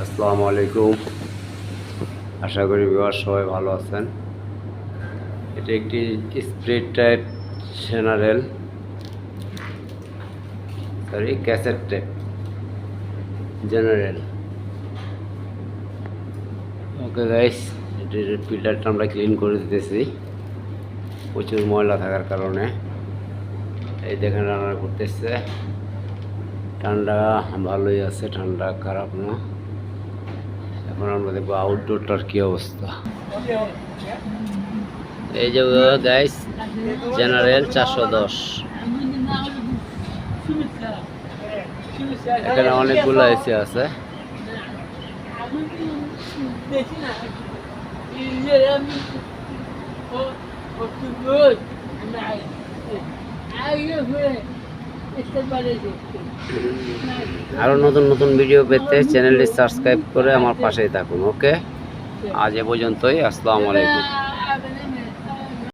আসসালামু আলাইকুম। আশা করি বিবার সবাই ভালো আছেন। এটা একটি split type general cassette tape general. Okay guys, এটির ফিল্টারটা আমরা ক্লিন করে দিতেছি প্রচুর ময়লা থাকার কারণে। এই দেখেন রান্না করতেছে, ঠান্ডা ভালোই আছে, ঠান্ডা খারাপ না। এখন আমরা দেখবো আউটডোরটার কি অবস্থা। এই যে গাইস জেনারেল 410, এখানে অনেকগুলো এসি আছে। আরো নতুন নতুন ভিডিও পেতে চ্যানেলটি সাবস্ক্রাইব করে আমার পাশেই থাকুন। ওকে, আজ এ পর্যন্তই। আসসালামু আলাইকুম।